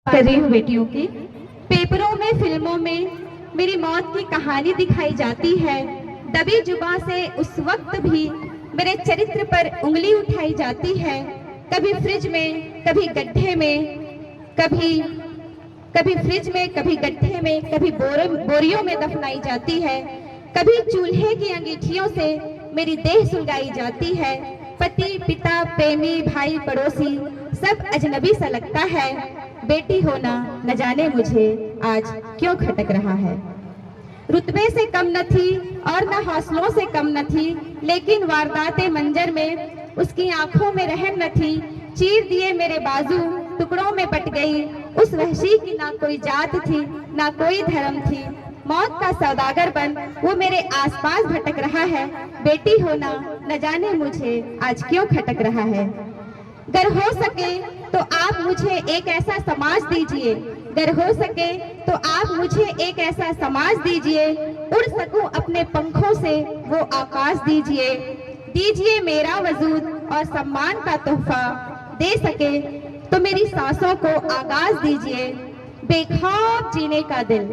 कर रही हूँ बेटियों की। पेपरों में, फिल्मों में मेरी मौत की कहानी दिखाई जाती है। दबी जुबां से उस वक्त भी मेरे चरित्र पर उंगली उठाई जाती है। कभी फ्रिज में, कभी गड्ढे में, कभी कभी फ्रिज में, कभी गड्ढे में, कभी बोरियों में दफनाई जाती है। कभी चूल्हे की अंगीठियों से मेरी देह सुलगाई जाती है। पति, पिता, प्रेमी, भाई, पड़ोसी सब अजनबी सा लगता है। बेटी होना न जाने मुझे आज क्यों खटक रहा है। रुतबे से कम न थी और न हौसलों से कम न थी, लेकिन वारदाते मंजर में उसकी आंखों में रहम न थी। चीर दिए मेरे बाजू, टुकड़ों में बट गई। उस वहशी की ना कोई जात थी, ना कोई धर्म थी। मौत का सौदागर बन वो मेरे आसपास भटक रहा है। बेटी होना न जाने मुझे आज क्यों खटक रहा है। अगर हो सके तो आप मुझे एक ऐसा समाज दीजिए, अगर हो सके तो आप मुझे एक ऐसा समाज दीजिए, उड़ सकूं अपने पंखों से वो आकाश दीजिए। दीजिए मेरा वजूद और सम्मान का तोहफा, दे सके तो मेरी सांसों को आगाज दीजिए। बेखौफ जीने का दिल,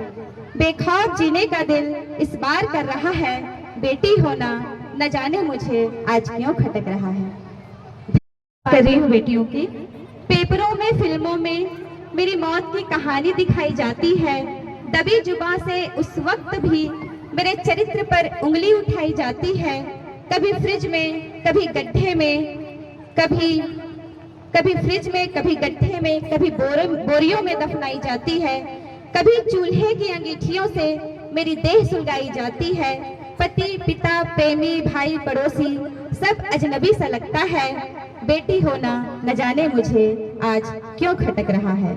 बेखौफ जीने का दिल इस बार कर रहा है। बेटी होना न जाने मुझे आज क्यों खटक रहा है। कर रही हूँ बेटियों की। पेपरों में, फिल्मों में मेरी मौत की कहानी दिखाई जाती है। दबी जुबां से उस वक्त भी मेरे चरित्र पर उंगली उठाई जाती है। कभी फ्रिज में, कभी गड्ढे में, कभी फ्रिज में, कभी गड्ढे में, कभी बोरियों में दफनाई जाती है। कभी चूल्हे की अंगीठियों से मेरी देह सुलगाई जाती है। पति, पिता, प्रेमी, भाई, पड़ोसी सब अजनबी सा लगता है। बेटी होना न जाने मुझे आज क्यों खटक रहा है।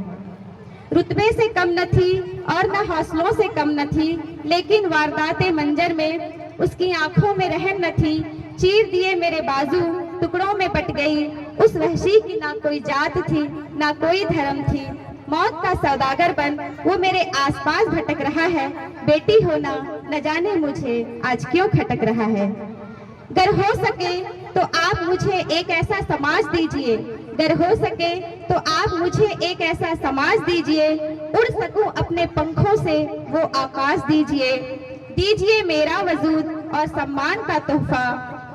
रुतबे से कम न थी और न हौसलों से कम न थी, लेकिन वारदाते मंजर में उसकी आंखों में रहम न थी। चीर दिए मेरे बाजू, टुकड़ों में बट गई। उस वहशी की ना कोई जात थी, ना कोई धर्म थी। मौत का सौदागर बन वो मेरे आसपास भटक रहा है। बेटी होना न जाने मुझे आज क्यों खटक रहा है। अगर हो सके तो आप मुझे एक ऐसा समाज दीजिए, अगर हो सके तो आप मुझे एक ऐसा समाज दीजिए, उड़ सकूं अपने पंखों से वो आकाश दीजिए। दीजिए मेरा वजूद और सम्मान का तोहफा,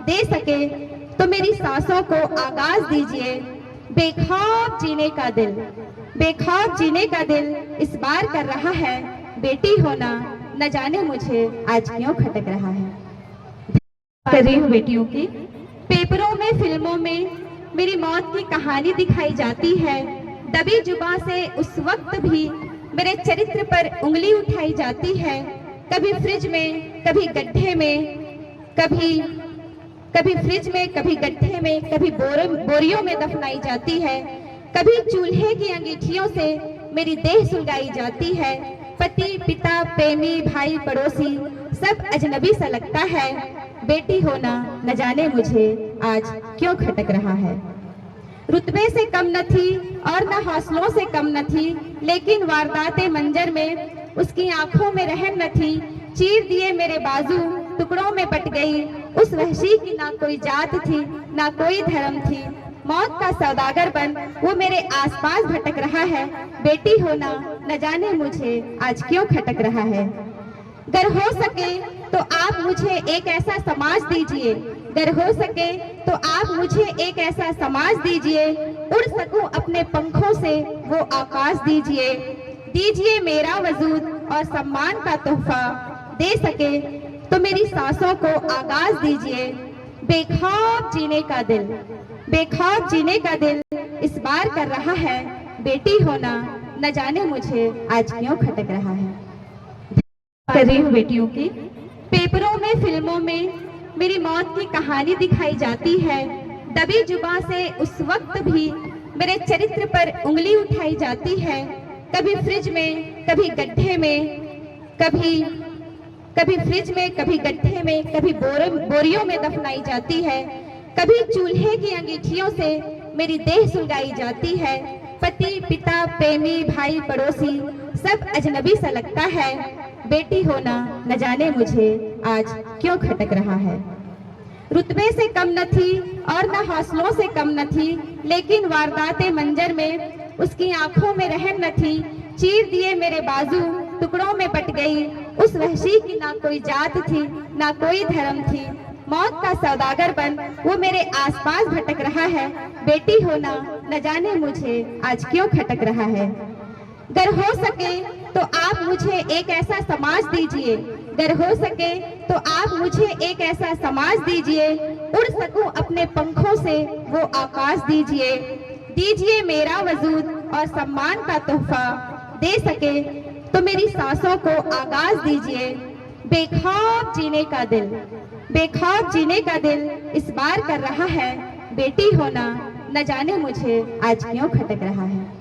दे सके तो मेरी सांसों को आगाज दीजिए। बेखौफ जीने का दिल, बेखौफ जीने का दिल इस बार कर रहा है। बेटी होना न जाने मुझे आज क्यों खटक रहा है। कर रही हूँ बेटियों की। पेपरों में, फिल्मों में मेरी मौत की कहानी दिखाई जाती है। दबी जुबां से उस वक्त भी मेरे चरित्र पर उंगली उठाई जाती है। कभी फ्रिज में, कभी गड्ढे में, कभी फ्रिज में, कभी गड्ढे में, कभी बोरियों में दफनाई जाती है। कभी चूल्हे की अंगीठियों से मेरी देह सुलगाई जाती है। पति, पिता, प्रेमी, भाई, पड़ोसी सब अजनबी सा लगता है। बेटी होना न जाने मुझे आज क्यों खटक रहा है। रुतबे से कम न थी और न हौसलों से कम न थी, लेकिन वारदाते मंजर में उसकी आंखों में रहम न थी। चीर दिए मेरे बाजू, टुकड़ों में बट गई। उस वहशी की ना कोई जात थी, ना कोई धर्म थी। मौत का सौदागर बन वो मेरे आसपास भटक रहा है। बेटी होना न जाने मुझे आज क्यों खटक रहा है। अगर हो सके तो आप मुझे एक ऐसा समाज दीजिए, अगर हो सके तो आप मुझे एक ऐसा समाज दीजिए, उड़ सकूं अपने पंखों से वो आकाश दीजिए। दीजिए मेरा वजूद और सम्मान का तोहफा, दे सके तो मेरी सांसों को आगाज दीजिए। बेखौफ जीने का दिल, बेखौफ जीने का दिल इस बार कर रहा है। बेटी होना न जाने मुझे आज क्यों खटक रहा है। कर रही हूँ बेटियों की। पेपरों में, फिल्मों में मेरी मौत की कहानी दिखाई जाती है। दबी जुबां से उस वक्त भी मेरे चरित्र पर उंगली उठाई जाती है। कभी फ्रिज में, कभी गड्ढे में, कभी फ्रिज में, कभी गड्ढे में, कभी बोरियों में दफनाई जाती है। कभी चूल्हे की अंगीठियों से मेरी देह सुलगाई जाती है। पति, पिता, प्रेमी, भाई, पड़ोसी सब अजनबी सा लगता है। बेटी होना न जाने मुझे आज क्यों खटक रहा है। रुतबे से कम न थी और न हौसलों से कम न थी, लेकिन वारदाते मंजर में उसकी आंखों में रहम न थी, चीर दिए मेरे बाजू, टुकड़ों में बट गई उस वहशी की ना कोई जात थी ना कोई धर्म थी। मौत का सौदागर बन वो मेरे आसपास भटक रहा है, बेटी होना न जाने मुझे आज क्यों खटक रहा है। अगर हो सके तो आप मुझे एक ऐसा समाज दीजिए, अगर हो सके तो आप मुझे एक ऐसा समाज दीजिए, उड़ सकूं अपने पंखों से वो आकाश दीजिए। दीजिए मेरा वजूद और सम्मान का तोहफा, दे सके तो मेरी सांसों को आगाज दीजिए। बेखौफ जीने का दिल, बेखौफ जीने का दिल इस बार कर रहा है, बेटी होना न जाने मुझे आज क्यों खटक रहा है।